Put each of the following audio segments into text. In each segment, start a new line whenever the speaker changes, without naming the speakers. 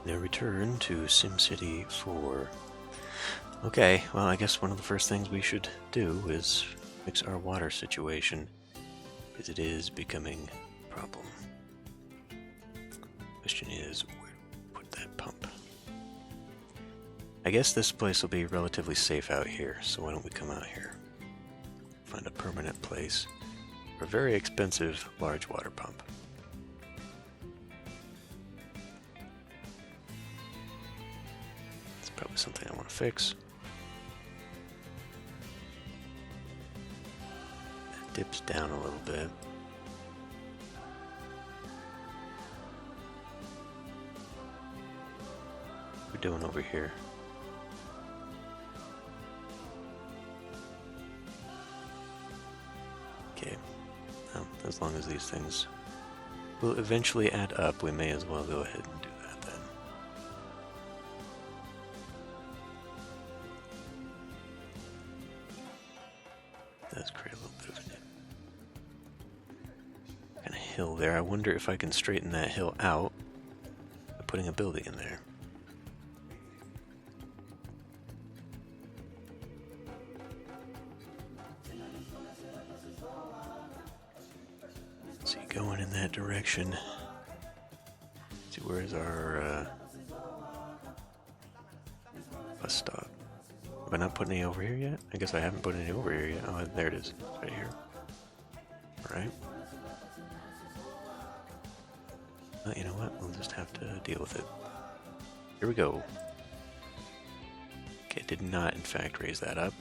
Now return to SimCity 4. Okay, well I guess one of the first things we should do is fix our water situation, because it is becoming a problem. Question is, where to put that pump? I guess this place will be relatively safe out here, so why don't we come out here? Find a permanent place for a very expensive large water pump. It's probably something I want to fix. That dips down a little bit. What are we doing over here? Okay, as long as these things will eventually add up, we may as well go ahead and do that then. Does create a little bit of a kind of hill there. I wonder if I can straighten that hill out by putting a building in there. See, going in that direction. Let's see, where's our bus stop? Have I not put any over here yet? I guess I haven't put any over here yet. Oh, there it is. It's right here. Alright. Well, you know what? We'll just have to deal with it. Here we go. Okay, did not, in fact, raise that up.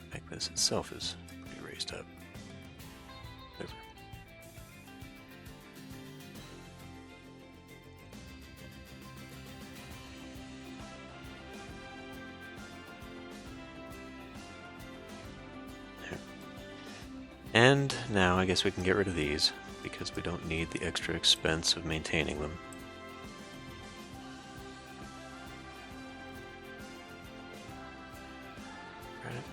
In fact, this itself is pretty raised up. Whatever. And now I guess we can get rid of these, because we don't need the extra expense of maintaining them. Right.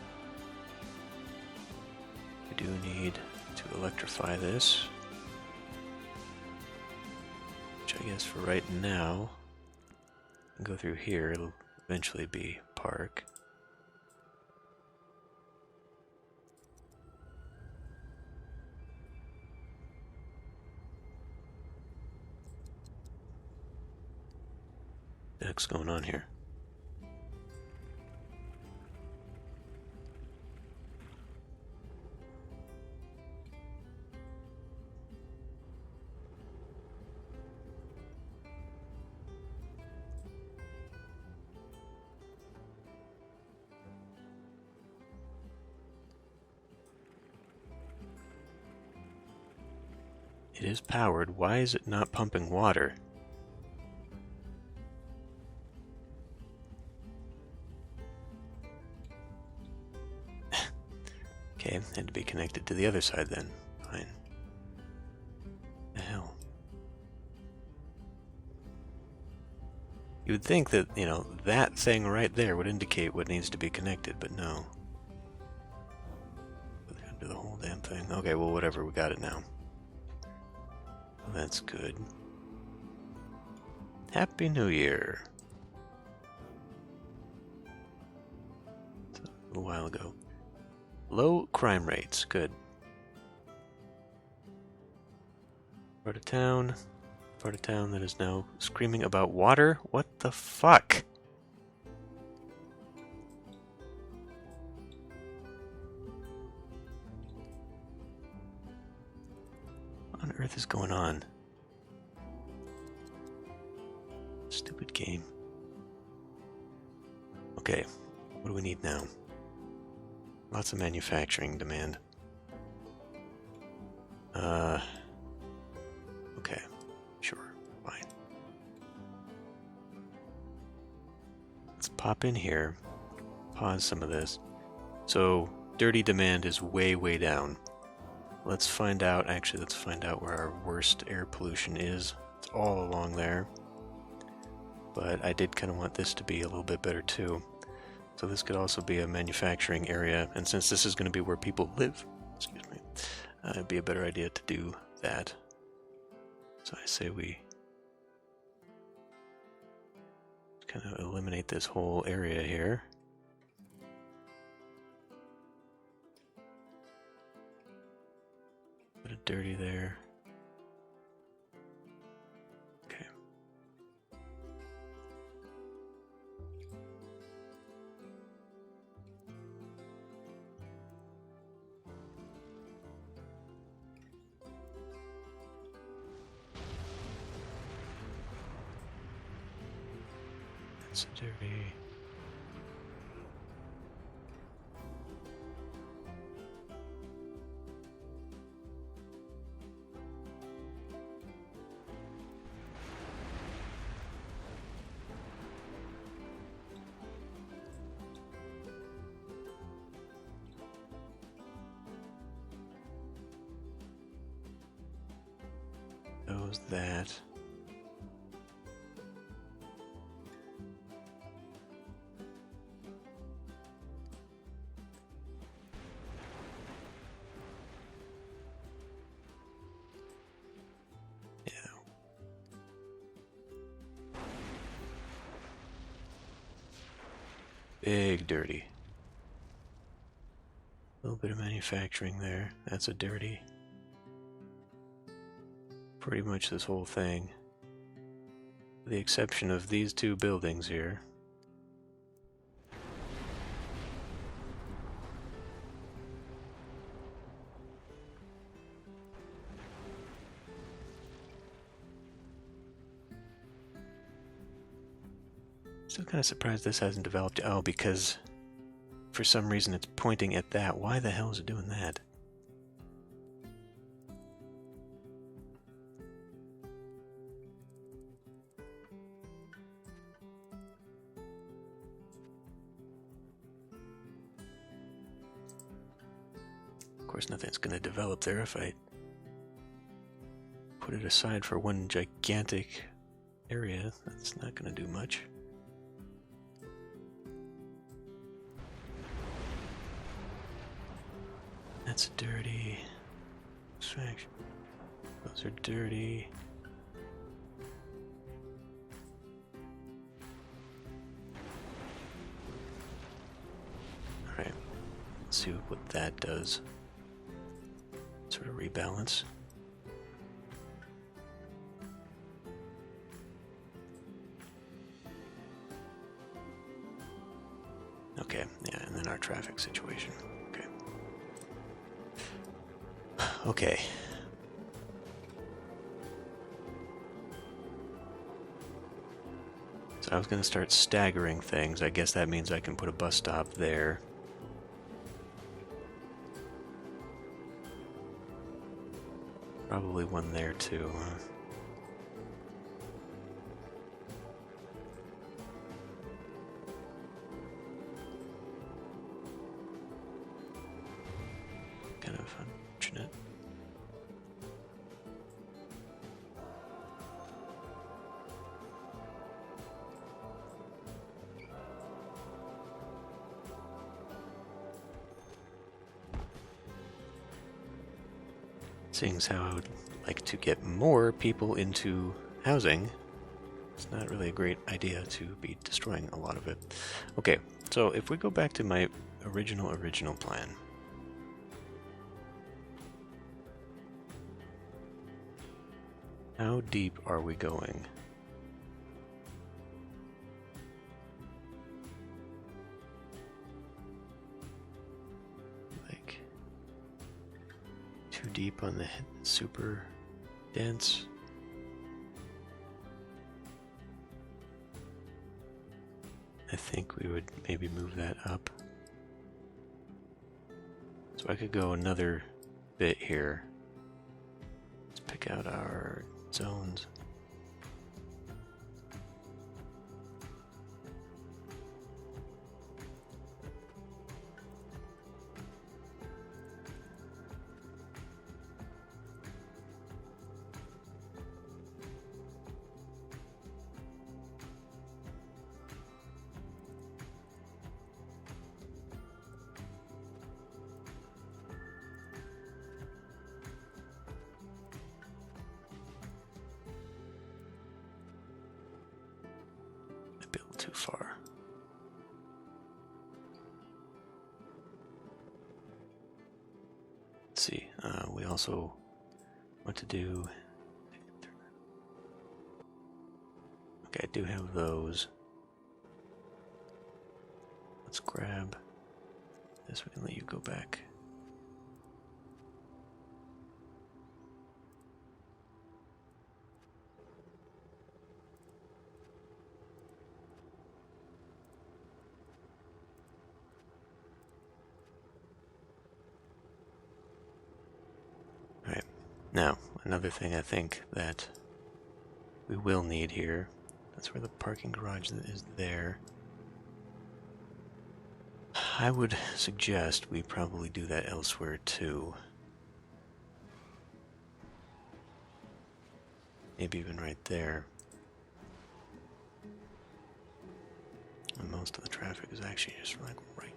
We do need to electrify this, which I guess for right now, go through here, it'll eventually be park. What the heck's going on here? It is powered. Why is it not pumping water? Okay, had to be connected to the other side then. Fine. The hell? You would think that, you know, that thing right there would indicate what needs to be connected, but no. We're gonna do the whole damn thing. Okay, well, whatever, we got it now. Well, that's good. Happy New Year. A little while ago. Low crime rates, good. Part of town that is now screaming about water? What the fuck? What on earth is going on? Stupid game. Okay, what do we need now? Lots of manufacturing demand. Okay, sure, fine. Let's pop in here, pause some of this. So, dirty demand is way, way down. Let's find out, actually, let's find out where our worst air pollution is. It's all along there. But I did kind of want this to be a little bit better too. So this could also be a manufacturing area, and since this is going to be where people live, excuse me, it'd be a better idea to do that. So I say we kind of eliminate this whole area here. Bit of dirty there. Okay. That's dirty. Goes that. Yeah. Big dirty. A little bit of manufacturing there. That's a dirty. Pretty much this whole thing. With the exception of these two buildings here. Still kind of surprised this hasn't developed. Oh, because for some reason it's pointing at that. Why the hell is it doing that? Of course, nothing's going to develop there if I put it aside for one gigantic area. That's not going to do much. That's dirty. Those are dirty. Alright, let's see what that does. Sort of rebalance. Okay, yeah, and then our traffic situation. Okay. Okay. So I was going to start staggering things. I guess that means I can put a bus stop there. Probably one there too, huh? Kind of unfortunate. Seeing as how I would like to get more people into housing, it's not really a great idea to be destroying a lot of it. Okay, so if we go back to my original plan. How deep are we going? Like, too deep on the super dense? I think we would maybe move that up. So I could go another bit here. Let's pick out our zones. too far. Let's see. We also want to do. Okay, I do have those. Let's grab this one and let you go back. Alright, now, another thing I think that we will need here, that's where the parking garage is there. I would suggest we probably do that elsewhere too. Maybe even right there. And most of the traffic is actually just like right.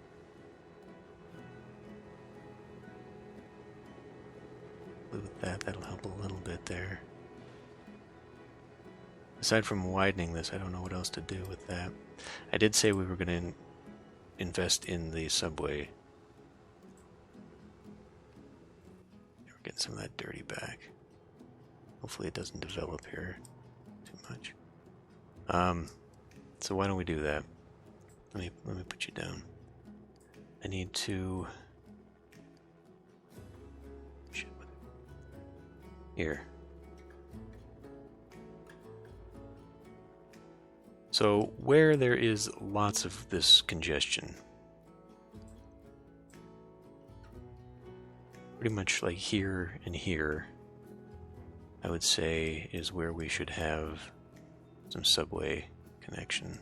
With that, that'll help a little bit there. Aside from widening this, I don't know what else to do with that. I did say we were going to invest in the subway. We're getting some of that dirty back. Hopefully it doesn't develop here too much. So why don't we do that? Let me put you down. I need to. Shit. Here. So where there is lots of this congestion, pretty much like here and here, I would say is where we should have some subway connection.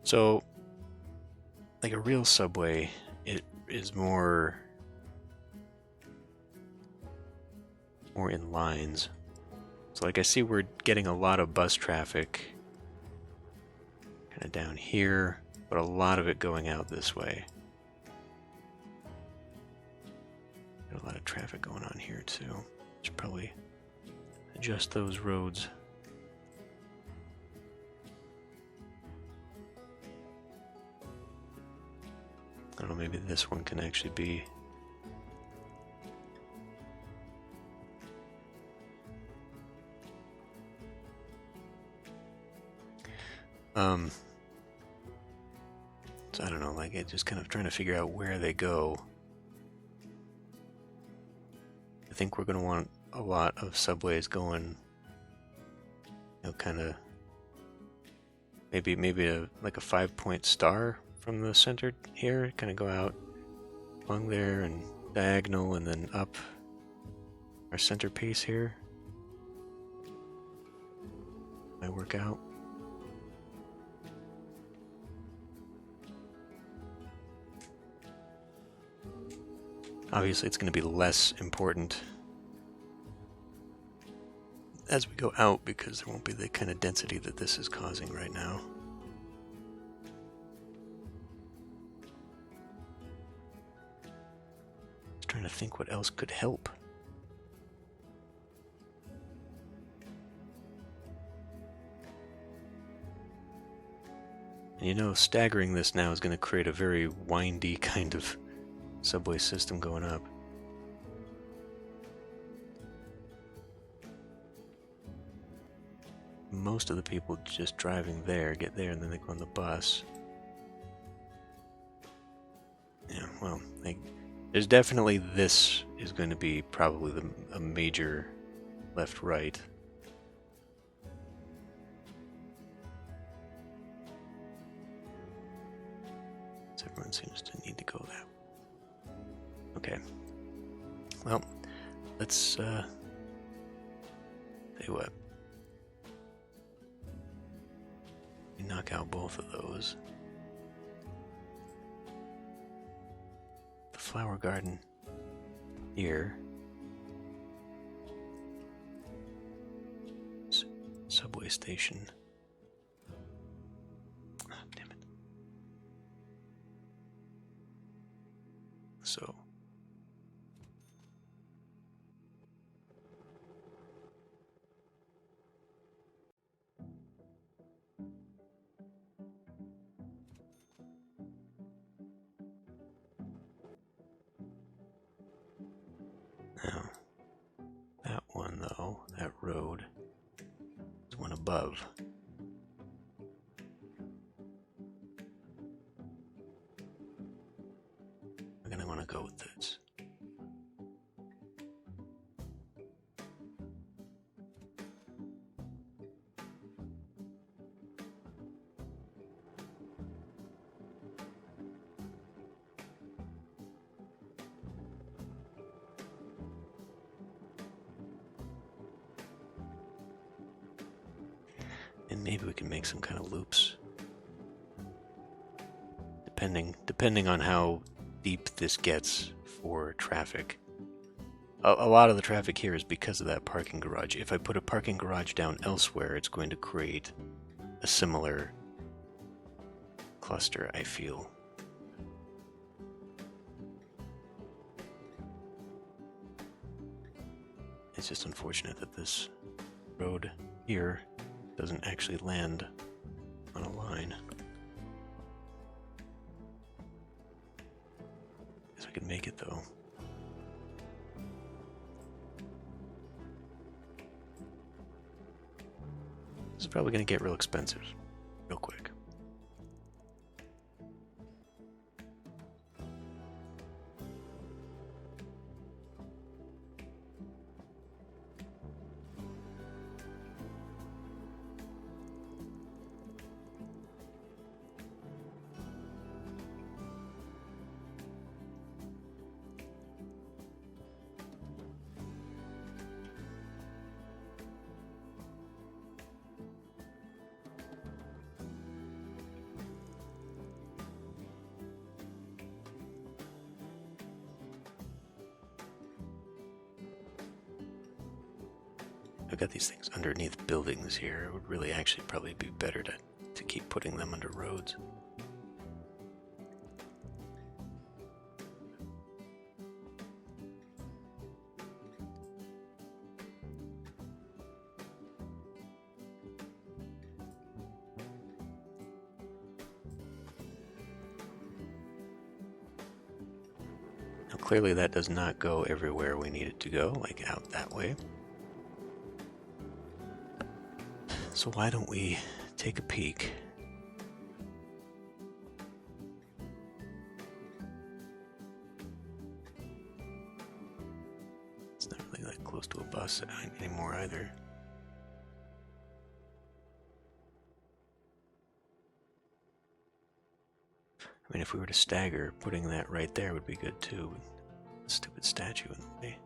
So, like a real subway, it is more in lines. So like I see we're getting a lot of bus traffic kind of down here, but a lot of it going out this way. Got a lot of traffic going on here too. Should probably adjust those roads. I don't know, maybe this one can actually be. So I don't know, like it just kind of trying to figure out where they go. I think we're going to want a lot of subways going, you know, kind of maybe like a 5-point star from the center here, kind of go out along there and diagonal and then up our centerpiece here. Might work out. Obviously, it's going to be less important as we go out because there won't be the kind of density that this is causing right now. Just trying to think what else could help. And you know, staggering this now is going to create a very windy kind of subway system going up. Most of the people just driving there get there and then they go on the bus. Yeah, well, there's definitely this is going to be probably a major left-right. So everyone seems to need to go that way. Okay. Well, let's tell you what. We knock out both of those. The flower garden here. Subway station. Oh, damn it. So that road. There's one above. I'm gonna want to go with this. And maybe we can make some kind of loops. Depending on how deep this gets for traffic. A lot of the traffic here is because of that parking garage. If I put a parking garage down elsewhere, it's going to create a similar cluster, I feel. It's just unfortunate that this road here doesn't actually land on a line. Guess I could make it though. This is probably going to get real expensive, real quick. I've got these things underneath buildings here. It would really actually probably be better to keep putting them under roads. Now clearly that does not go everywhere we need it to go, like out that way. So why don't we take a peek? It's not really that close to a bus anymore either. I mean, if we were to stagger, putting that right there would be good too. Stupid statue in the way.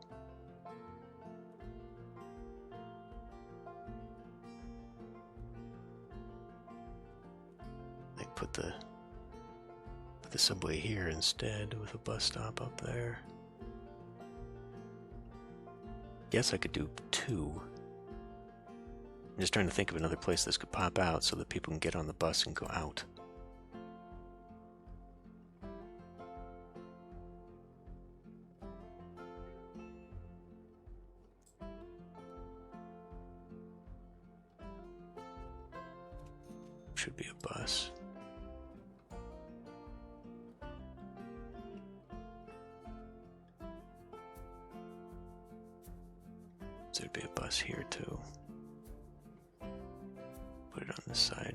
Put the subway here instead with a bus stop up there. Guess I could do two. I'm just trying to think of another place this could pop out so that people can get on the bus and go out. Should be a bus. There'd be a bus here too. Put it on this side.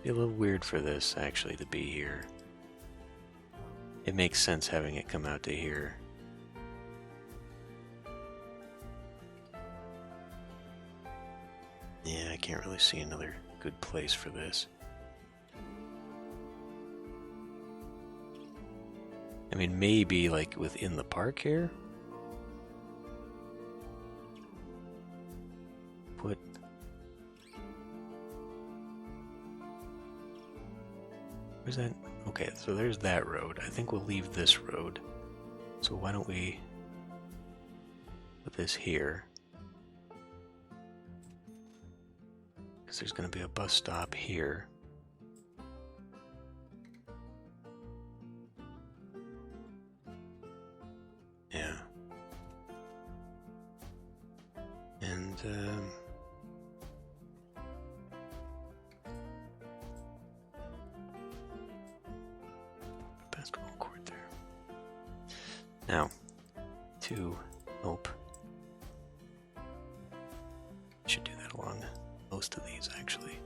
Be a little weird for this actually to be here. It makes sense having it come out to here. Yeah, I can't really see another good place for this. I mean, maybe like within the park here? Put... Where's that? Okay, so there's that road. I think we'll leave this road. So why don't we put this here? Because there's going to be a bus stop here. Yeah. basketball court there. Now, to help. Should do that along most of these, actually.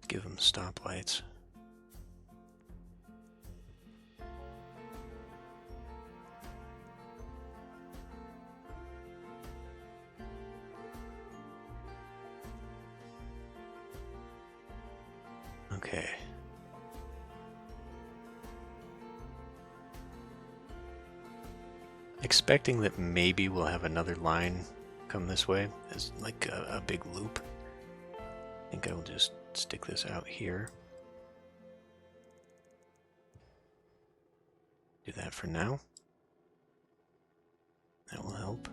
Give them stoplights. Okay. Expecting that maybe we'll have another line come this way as like a big loop. I think I will just stick this out here. Do that for now. That will help.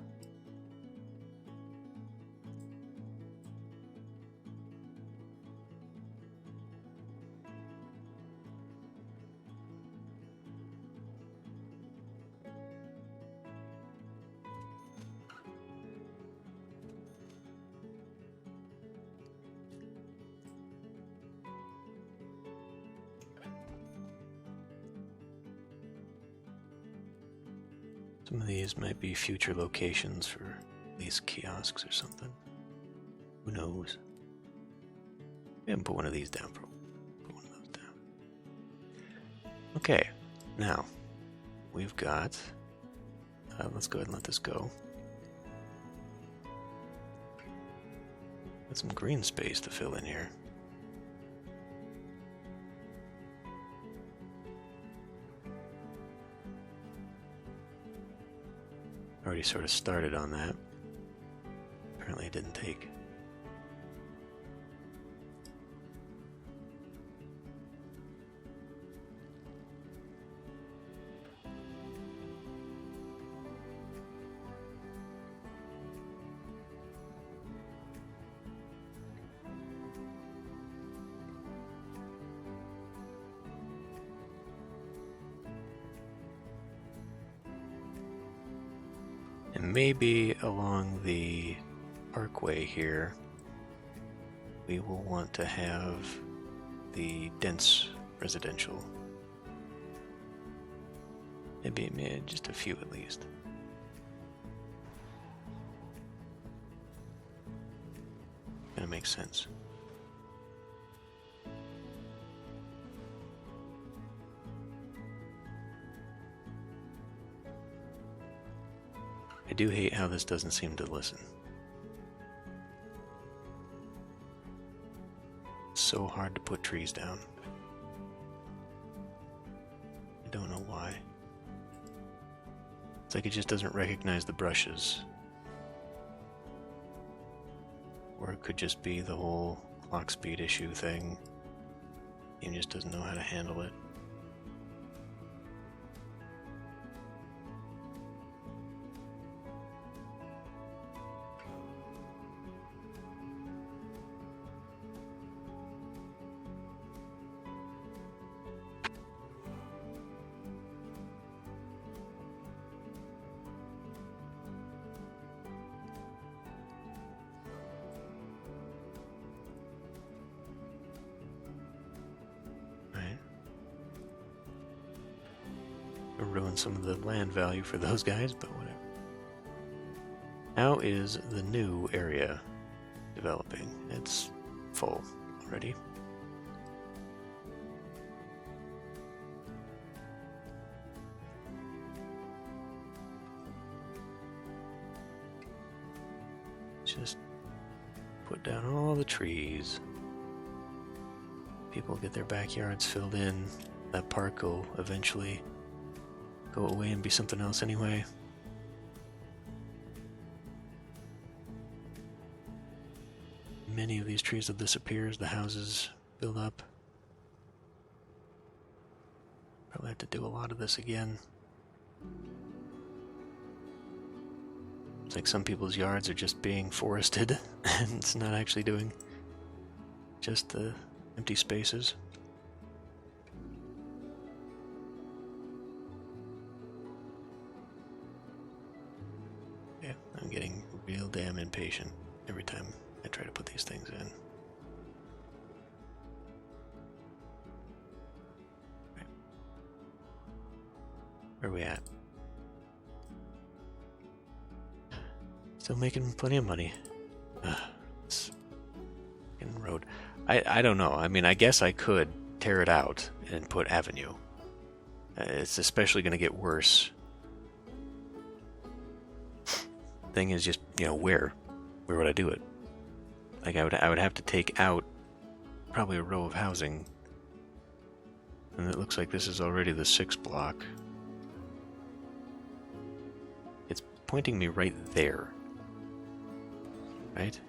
Some of these might be future locations for these kiosks or something. Who knows? We haven't put one of these down for. Put one of those down. Okay, now we've got. Let's go ahead and let this go. Got some green space to fill in here. Already sort of started on that. Apparently it didn't take. And maybe along the parkway here, we will want to have the dense residential. Maybe just a few at least. Gonna make sense. I do hate how this doesn't seem to listen. It's so hard to put trees down. I don't know why. It's like it just doesn't recognize the brushes. Or it could just be the whole clock speed issue thing. It just doesn't know how to handle it. Ruin some of the land value for those guys, but whatever. How is the new area developing? It's full already. Just put down all the trees. People get their backyards filled in. That park will eventually go away and be something else anyway. Many of these trees will disappear as the houses build up. Probably have to do a lot of this again. It's like some people's yards are just being forested and it's not actually doing just the empty spaces. Yeah, I'm getting real damn impatient every time I try to put these things in. Right. Where are we at? Still making plenty of money. This fucking road. I don't know. I mean, I guess I could tear it out and put avenue. It's especially going to get worse. Thing is just, you know, where would I do it? Like I would have to take out probably a row of housing, and it looks like this is already the 6th block. It's pointing me right there, right?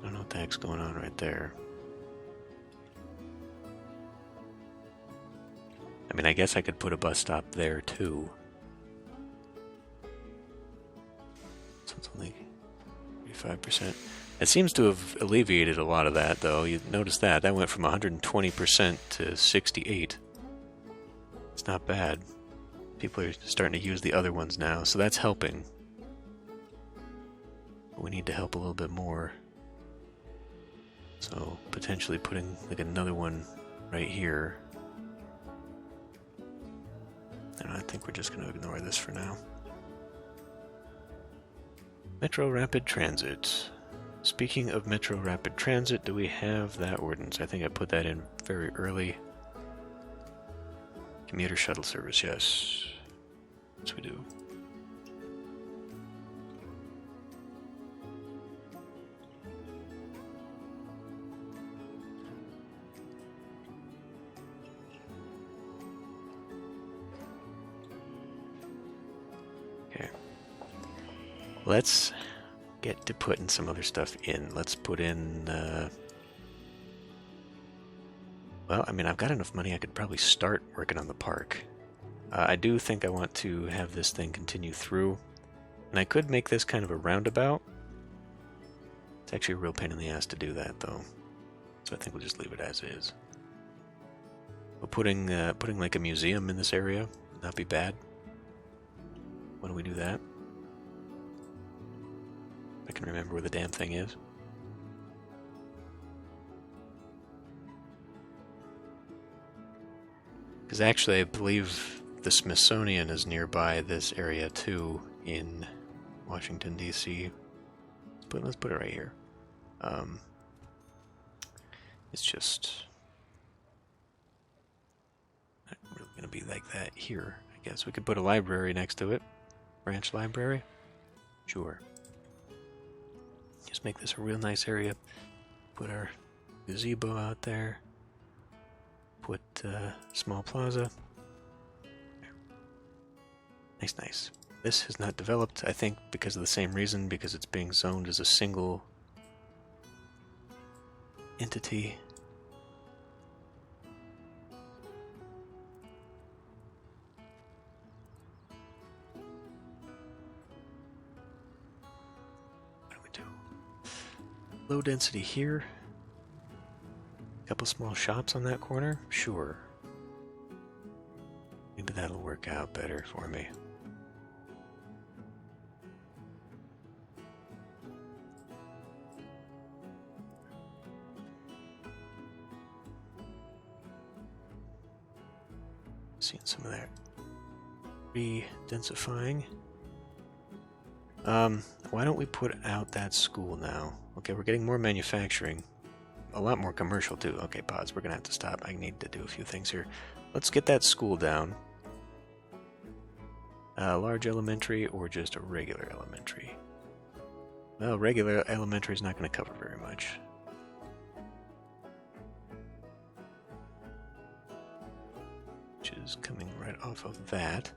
I don't know what the heck's going on right there. I mean, I guess I could put a bus stop there too. So it's only 35%. It seems to have alleviated a lot of that, though. You notice that. That went from 120% to 68%. It's not bad. People are starting to use the other ones now, so that's helping. But we need to help a little bit more. So potentially putting like another one right here. And I think we're just going to ignore this for now. Metro Rapid Transit. Speaking of Metro Rapid Transit, do we have that ordinance? I think I put that in very early. Commuter shuttle service, yes. Yes, we do. Okay. Let's get to putting some other stuff in. Let's put in, well, I mean, I've got enough money I could probably start working on the park. I do think I want to have this thing continue through. And I could make this kind of a roundabout. It's actually a real pain in the ass to do that, though. So I think we'll just leave it as is. But putting like a museum in this area would not be bad. When do we do that? I can remember where the damn thing is. Because actually, I believe the Smithsonian is nearby this area too in Washington, D.C. Let's put it right here. It's just not really going to be like that here, I guess. We could put a library next to it. Branch library? Sure. Just make this a real nice area. Put our gazebo out there. Put small plaza. Nice, nice. This is not developed, I think, because of the same reason, because it's being zoned as a single entity. What do we do? Low density here. A couple small shops on that corner? Sure. Maybe that'll work out better for me. Seeing some of that re-densifying. Why don't we put out that school now? Okay, we're getting more manufacturing. A lot more commercial too. Okay, pause. We're gonna have to stop. I need to do a few things here. Let's get that school down. Large elementary or just a regular elementary? Well, regular elementary is not going to cover very much. Which is coming right off of that.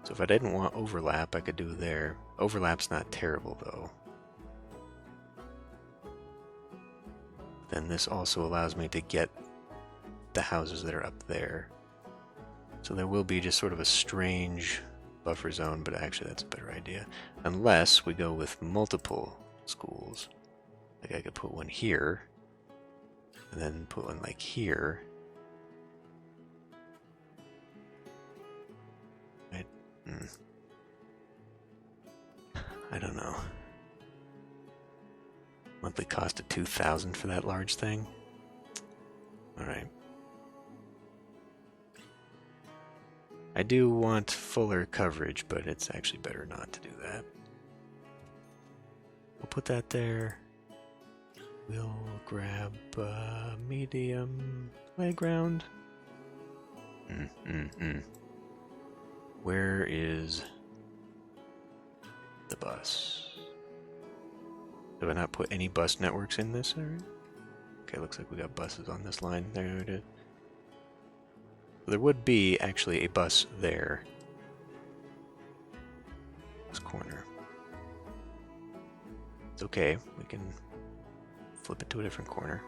So if I didn't want overlap, I could do there. Overlap's not terrible though. Then this also allows me to get the houses that are up there. So there will be just sort of a strange buffer zone, but actually that's a better idea. Unless we go with multiple schools. Like I could put one here, and then put one like here. I don't know. Monthly cost of 2,000 for that large thing? Alright. I do want fuller coverage, but it's actually better not to do that. We'll put that there. We'll grab medium playground. Where is the bus? Have I not put any bus networks in this area? Okay, looks like we got buses on this line. There it is. There would be actually a bus there. This corner. It's okay. We can flip it to a different corner.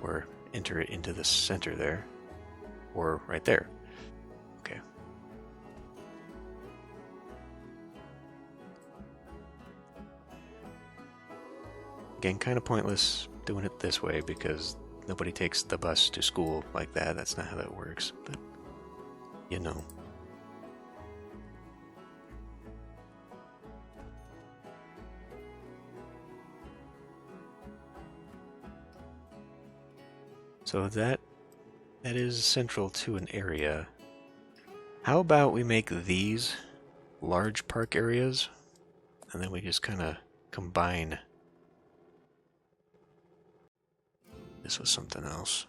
Or enter it into the center there. Or right there. Okay. Again, kind of pointless doing it this way because nobody takes the bus to school like that. That's not how that works. But, you know. So that is central to an area. How about we make these large park areas, and then we just kind of combine this with something else.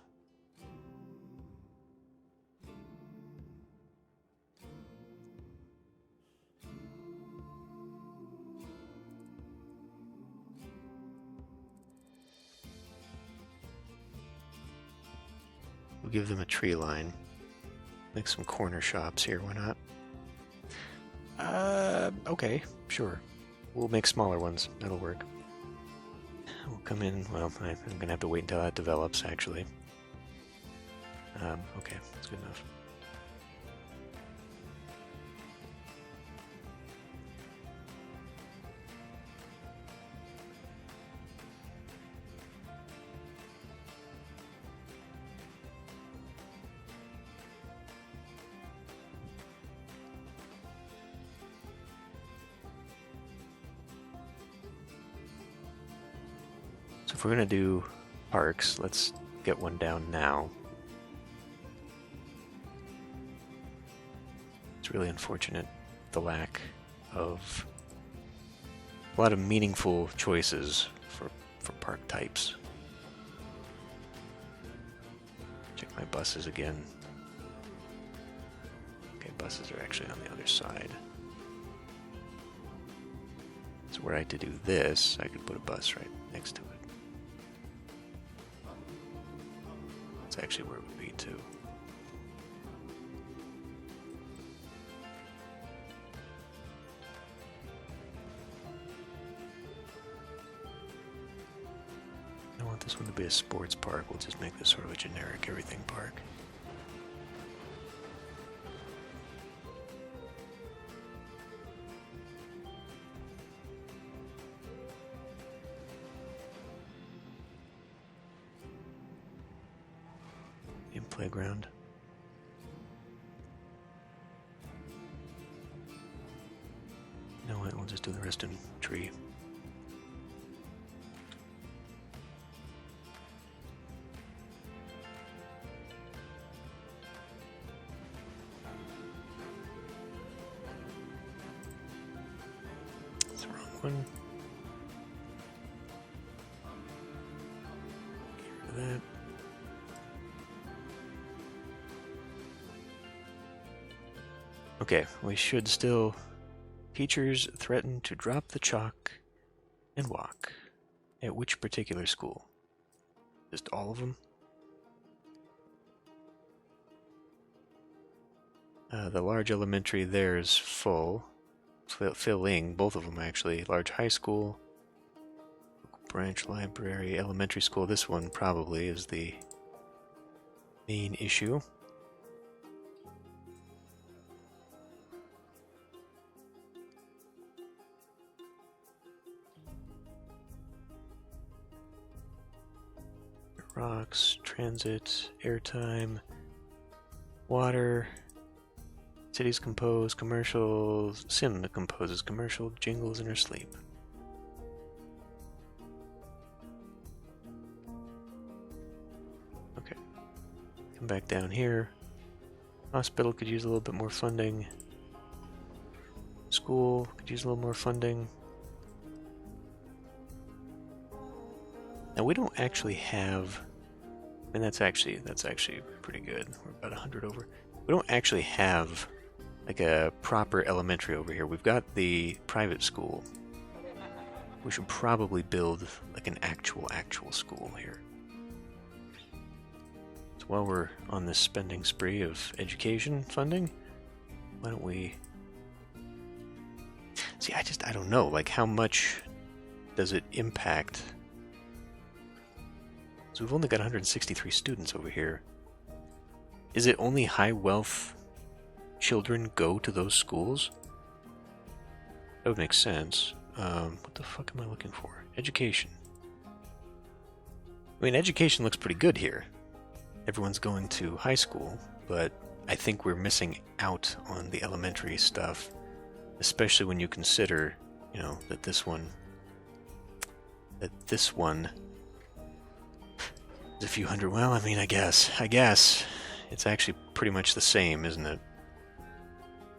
We'll give them a tree line. Make some corner shops here, why not? Okay, sure. We'll make smaller ones, that'll work. We'll come in, well, I'm gonna have to wait until that develops, actually. Okay, that's good enough. So if we're gonna do parks, let's get one down now. It's really unfortunate, the lack of a lot of meaningful choices for park types. Check my buses again. Okay, buses are actually on the other side. So were I to do this, I could put a bus right next to it. That's actually where it would be too. I want this one to be a sports park. We'll just make this sort of a generic everything park. In playground. You know what? We'll just do the rest in tree. That's the wrong one. Get rid of that. Okay, we should still... Teachers threaten to drop the chalk and walk. At which particular school? Just all of them? The large elementary there is full. Filling, both of them actually. Large high school, branch library, elementary school. This one probably is the main issue. Rocks, transit, airtime, water, Cities compose commercials. Sim composes commercial jingles in her sleep. Okay. Come back down here. Hospital could use a little bit more funding. School could use a little more funding. Now we don't actually have, and that's actually pretty good. We're about 100 over. We don't actually have like a proper elementary over here. We've got the private school. We should probably build like an actual school here. So while we're on this spending spree of education funding, why don't we see? I don't know, like how much does it impact? So we've only got 163 students over here. Is it only high wealth children go to those schools? That would make sense. What the fuck am I looking for? Education. I mean, education looks pretty good here. Everyone's going to high school, but I think we're missing out on the elementary stuff, especially when you consider, you know, that this one is a few hundred. Well, I mean, I guess it's actually pretty much the same, isn't it?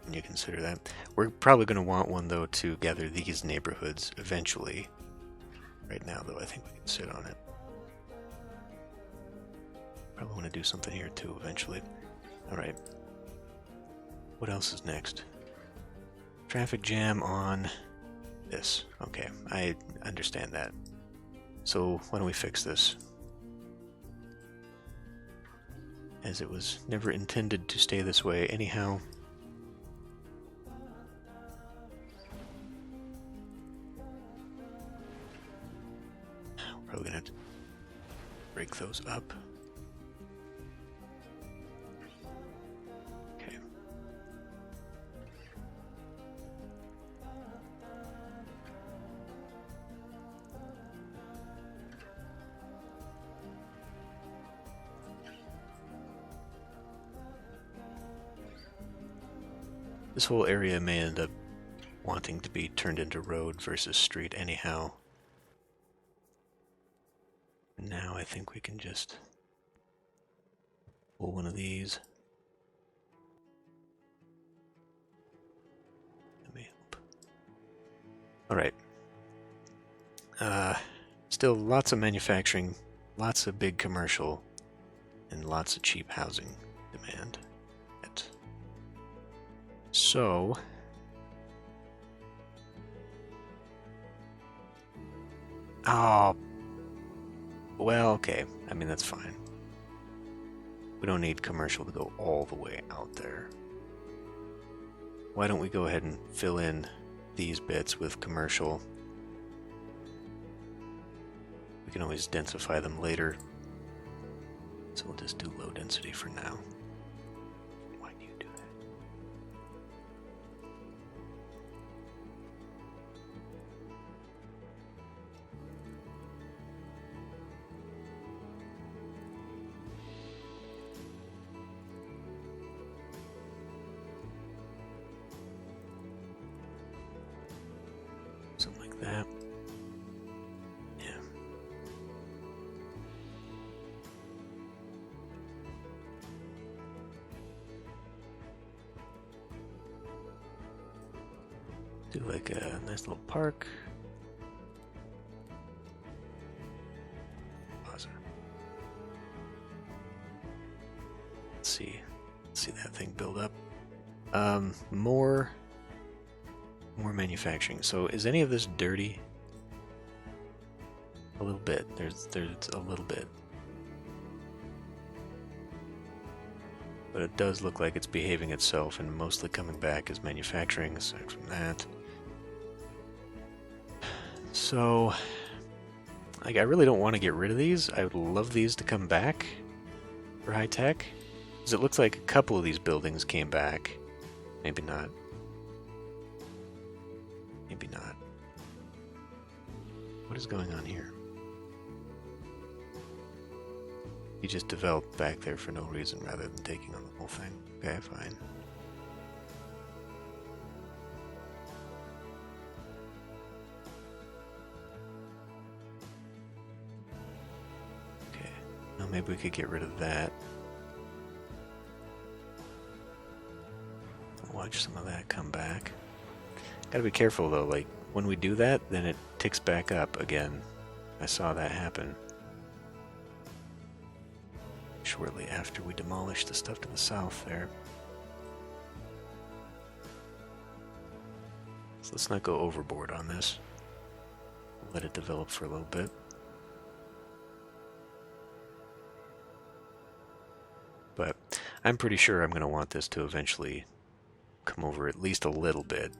When you consider that. We're probably going to want one, though, to gather these neighborhoods eventually. Right now, though, I think we can sit on it. Probably want to do something here, too, eventually. Alright. What else is next? Traffic jam on this. Okay, I understand that. So, why don't we fix this? As it was never intended to stay this way anyhow. We're probably gonna have to break those up. Okay. This whole area may end up wanting to be turned into road versus street anyhow. Now I think we can just pull one of these. That may help. Alright. Still lots of manufacturing, lots of big commercial, and lots of cheap housing demand. So, oh, well, okay. I mean, that's fine. We don't need commercial to go all the way out there. Why don't we go ahead and fill in these bits with commercial? We can always densify them later. So we'll just do low density for now. Something like that. Yeah. Do like a nice little park. Plaza. Let's see that thing build up. More manufacturing. So is any of this dirty? A little bit. There's a little bit. But it does look like it's behaving itself and mostly coming back as manufacturing aside from that. So, like, I really don't want to get rid of these. I would love these to come back for high tech. Because it looks like a couple of these buildings came back. Maybe not. Maybe not. What is going on here? He just developed back there for no reason rather than taking on the whole thing. Okay, fine. maybe we could get rid of that. Watch some of that come back. Gotta be careful though, like when we do that, then it ticks back up again. I saw that happen shortly after we demolished the stuff to the south there. So let's not go overboard on this. Let it develop for a little bit. But I'm pretty sure I'm going to want this to eventually come over at least a little bit.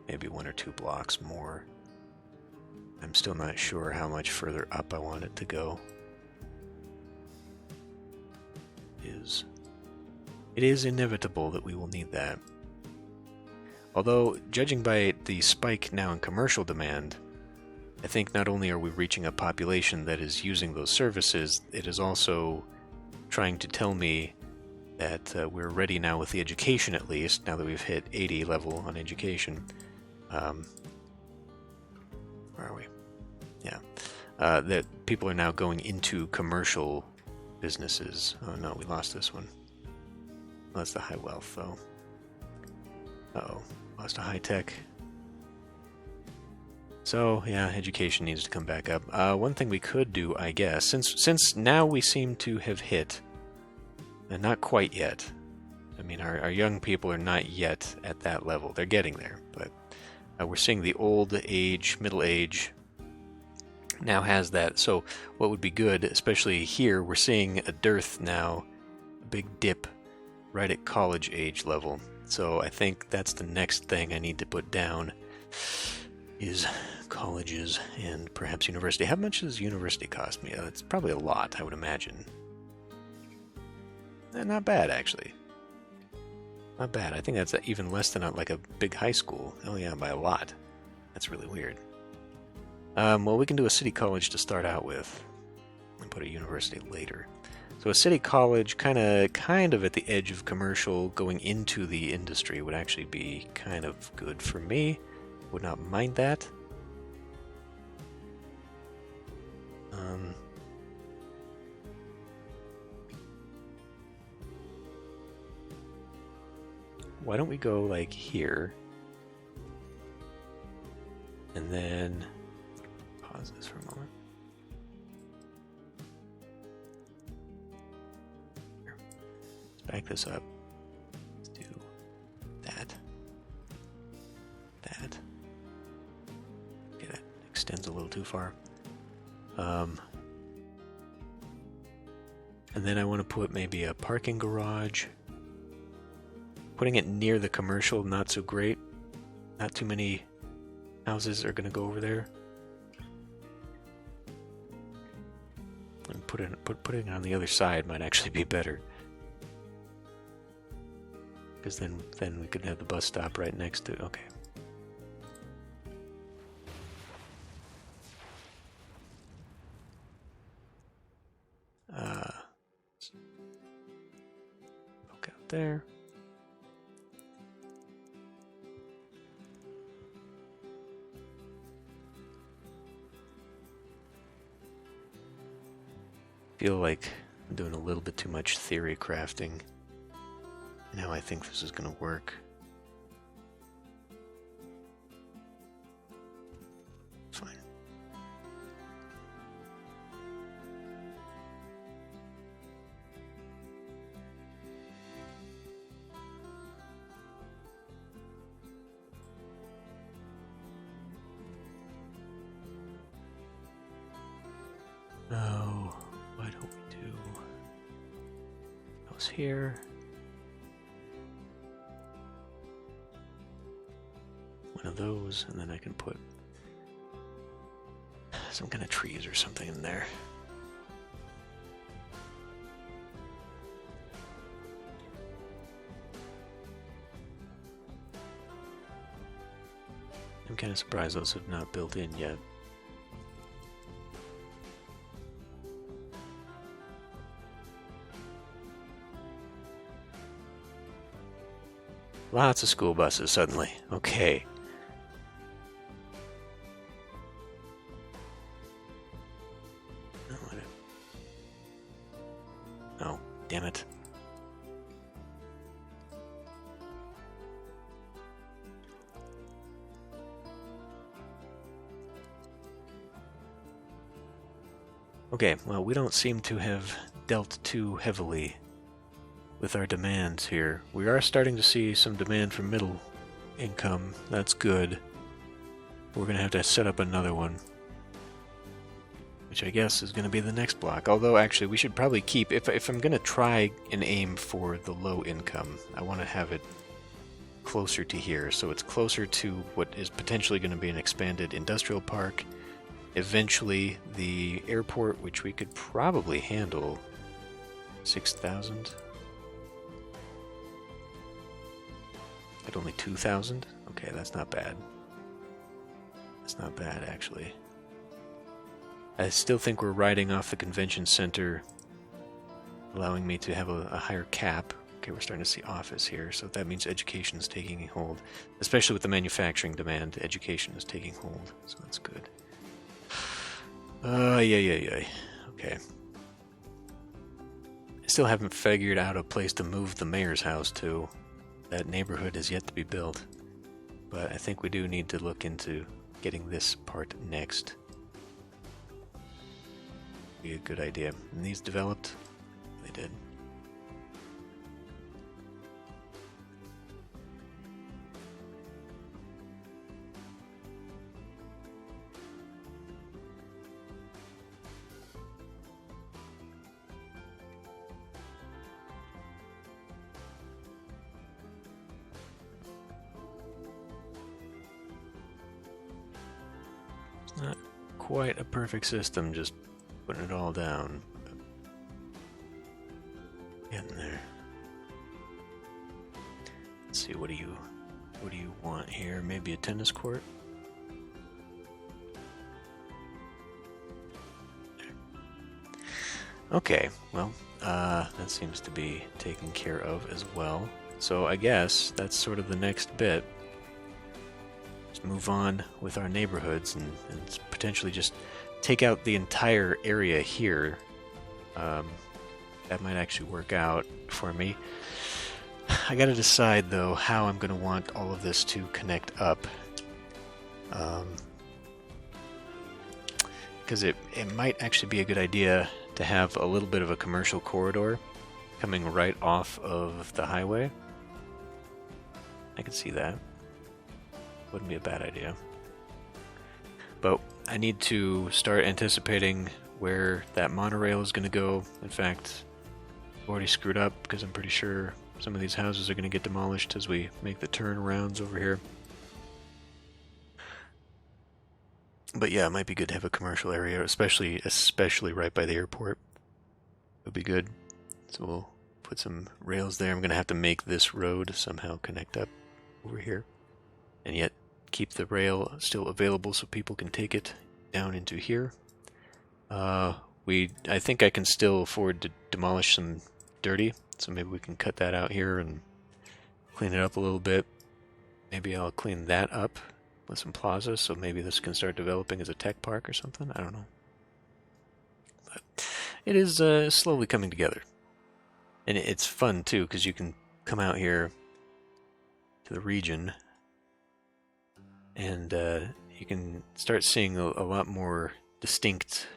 Maybe 1 or 2 blocks more. I'm still not sure how much further up I want it to go. It is inevitable that we will need that. Although, judging by the spike now in commercial demand, I think not only are we reaching a population that is using those services, it is also trying to tell me that we're ready now with the education, at least, now that we've hit 80 level on education. Where are we? Yeah. That people are now going into commercial businesses. Oh no, we lost this one. Well, that's the high wealth, though. Uh-oh. Lost a high tech. So, yeah, education needs to come back up. One thing we could do, I guess, since now we seem to have hit, and not quite yet. I mean, our young people are not yet at that level. They're getting there, but we're seeing the old age, middle age now has that. So what would be good, especially here, we're seeing a dearth now, a big dip right at college age level. So I think that's the next thing I need to put down is colleges and perhaps university. How much does university cost me? It's probably a lot, I would imagine. Not bad, actually. Not bad. I think that's even less than like a big high school. Oh yeah, by a lot. That's really weird. Well, we can do a city college to start out with, and put a university later. So a city college, kind of at the edge of commercial, going into the industry would actually be kind of good for me. Would not mind that. Why don't we go like here, and then pause this for a moment. Here. Let's back this up. Let's do that. That. Okay, that extends a little too far. And then I want to put maybe a parking garage. Putting it near the commercial, not so great. Not too many houses are going to go over there. And putting it on the other side might actually be better. Because then we could have the bus stop right next to it. Okay. Poke out there. Feel like I'm doing a little bit too much theory crafting. Now I think this is going to work. Fine. Oh. Why don't we do those here? One of those, and then I can put some kind of trees or something in there. I'm kind of surprised those have not built in yet. Lots of school buses suddenly. Okay. Okay, well, we don't seem to have dealt too heavily with our demands here. We are starting to see some demand for middle income. That's good. We're going to have to set up another one, which I guess is going to be the next block. Although, actually, we should probably keep... If I'm going to try and aim for the low income, I want to have it closer to here, so it's closer to what is potentially going to be an expanded industrial park. Eventually, the airport, which we could probably handle 6,000. At only 2,000? Okay, that's not bad. That's not bad, actually. I still think we're riding off the convention center, allowing me to have a higher cap. Okay, we're starting to see office here, so that means education is taking hold. Especially with the manufacturing demand, education is taking hold, so that's good. Yeah. Okay. I still haven't figured out a place to move the mayor's house to. That neighborhood is yet to be built, but I think we do need to look into getting this part next. Be a good idea. And these developed? They did. Not quite a perfect system, just putting it all down. Getting there. Let's see, what do you want here? Maybe a tennis court? Okay, well, that seems to be taken care of as well. So I guess that's sort of the next bit. Just move on with our neighborhoods and potentially just take out the entire area here. That might actually work out for me. I gotta decide, though, how I'm gonna want all of this to connect up. Because it might actually be a good idea to have a little bit of a commercial corridor coming right off of the highway. I could see that. Wouldn't be a bad idea. But I need to start anticipating where that monorail is going to go. In fact, I've already screwed up because I'm pretty sure some of these houses are going to get demolished as we make the turnarounds over here. But yeah, it might be good to have a commercial area, especially right by the airport. It would be good. So we'll put some rails there. I'm going to have to make this road somehow connect up over here, and yet keep the rail still available so people can take it down into here. I think I can still afford to demolish some dirty, so maybe we can cut that out here and clean it up a little bit. Maybe I'll clean that up with some plazas, so maybe this can start developing as a tech park or something. I don't know. But it is slowly coming together. And it's fun, too, because you can come out here to the region and you can start seeing a lot more distinct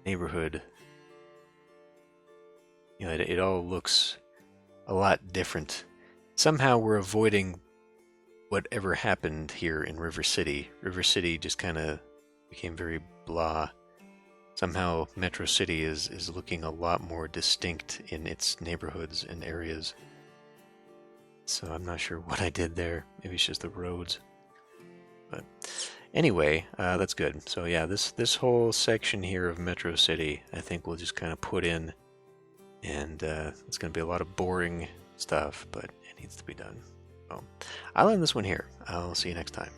neighborhood. You know, it all looks a lot different. Somehow we're avoiding whatever happened here in River City. River City just kind of became very blah. Somehow Metro City is looking a lot more distinct in its neighborhoods and areas. So I'm not sure what I did there. Maybe it's just the roads. But anyway, that's good. So yeah, this whole section here of Metro City, I think we'll just kind of put in, and it's going to be a lot of boring stuff, but it needs to be done. So I'll end this one here. I'll see you next time.